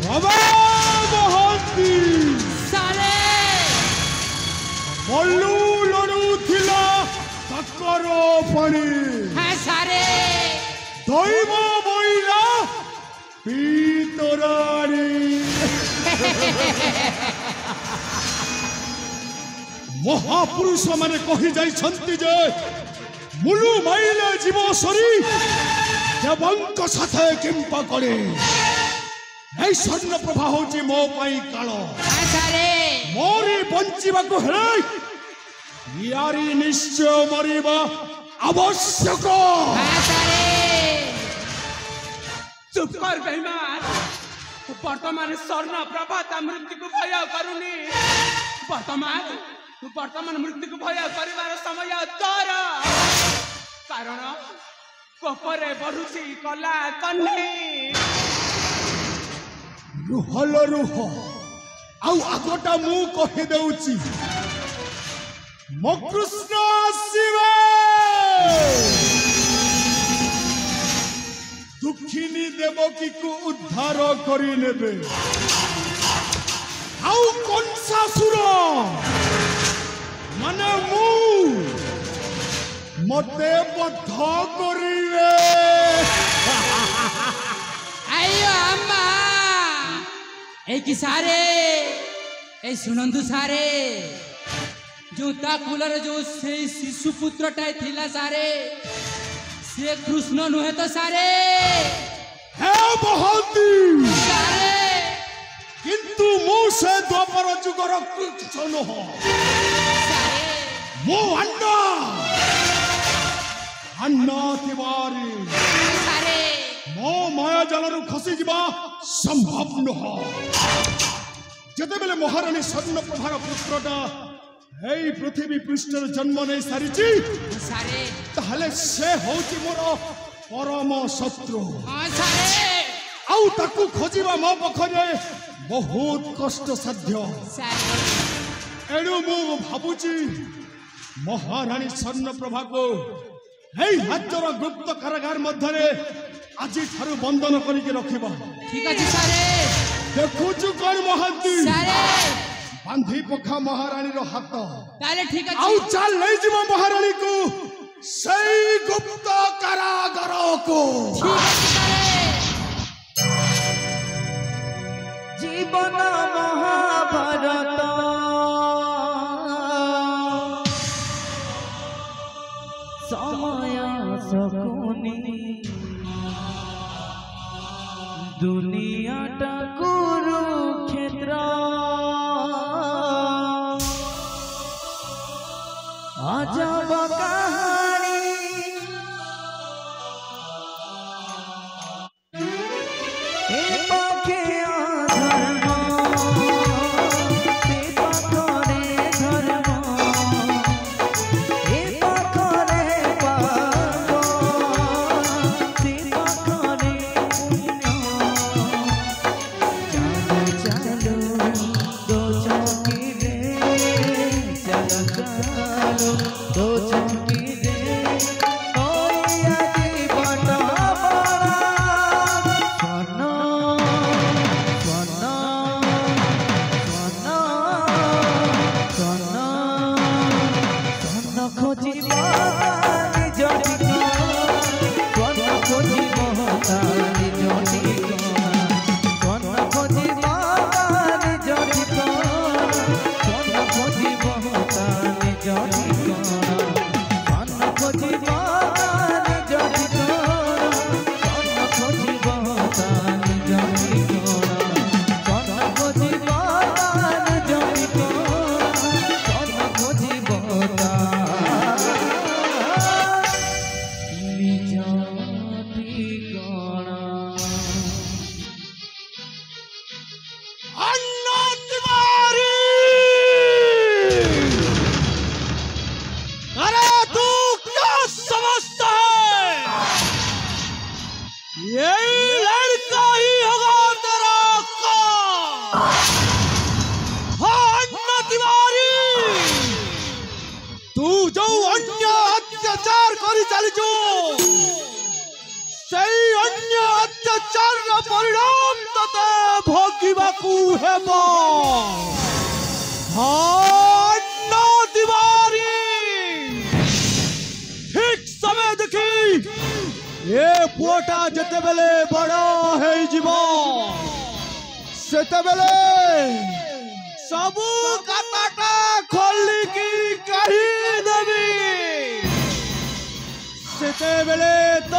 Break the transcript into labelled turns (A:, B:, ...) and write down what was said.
A: बाबा महांती
B: सारे
A: मल्लू लड़ू थिला तकरो पानी
B: है सारे
A: दैव बोइला पीतरानी महापुरुष माने कहि जाइछंती जे मुलु माइले जीव सरी देवंक साथे किंपा करे ए स्वर्ण प्रभा होची मो पई कालो
B: है सारे
A: मोरी बंचिबा को हेले यारी निश्चय मरिबा आवश्यक
B: है सारे
C: चुप कर बेईमान वर्तमान स्वर्ण प्रभा ता मृत्यु को भय करूनी वर्तमान मृत्यु को भय करिवार समय तोर कारण कोपरे बरुची कला कन्हे
A: रुहल रुह आउ आगोटा मु कहि देउची मो कृष्ण आसीबे दुखिनी देवकी को उद्धार करि नेबे आउ कंसासुर माने मु मते बद्ध करिवे
B: आयो अम्मा ए कि सारे ए सुनंदु सारे जोता कूलर जो से शिशु पुत्र टाइ थिला सारे से कृष्ण नुहे तो सारे
A: हे बहाती
B: सारे
A: किंतु मु से द्वापर जुगर कुछ न हो मो अन्ना तिवारी
B: सारे
A: मो माया जलरु खसी जिबा संभव न हो जते बेले महारानी स्वर्ण प्रभार पुत्रटा हे पृथ्वी पृष्ठर जन्म नै सारिची
B: सारे
A: ताहले से होची मोर परम शत्रु
B: हां सारे
A: आउ ताकू खोजिबा मो पखरे बहुत कष्ट साध्य
B: सारे
A: एणु मु भाबुची महारानी स्वर्ण प्रभा को हे हाजर गुप्त कारागार मध्यरे आज थारु बंधन करिके रखिबा
B: ठीक अछि सारे
A: देखुचु कोन महांती
B: सारे
A: बांधी पखा महारानी रो हाथ
B: ताले ठीक अछि
A: आउ चल ले जिबा महारानी को सही गुप्त कारागार को
B: ठीक अछि सारे
D: जीवन महाभारत समय सकुनी दुनिया टा कुरुक्षेत्र अजब कहानी ए पखे
A: परिणाम तते ଭୋଗିବାକୁ ହେବ। ଧନ ଦିବାରୀ ଠିକ ସମୟ ଦେଖି ଏ ପୁଅଟା ଯେତେବେଳେ ବଡ଼ ହେଇଯିବ ସେତେବେଳେ ସବୁ କଥାଟା ଖୋଲିକି କହିଦେବି। ସେତେବେଳେ ତ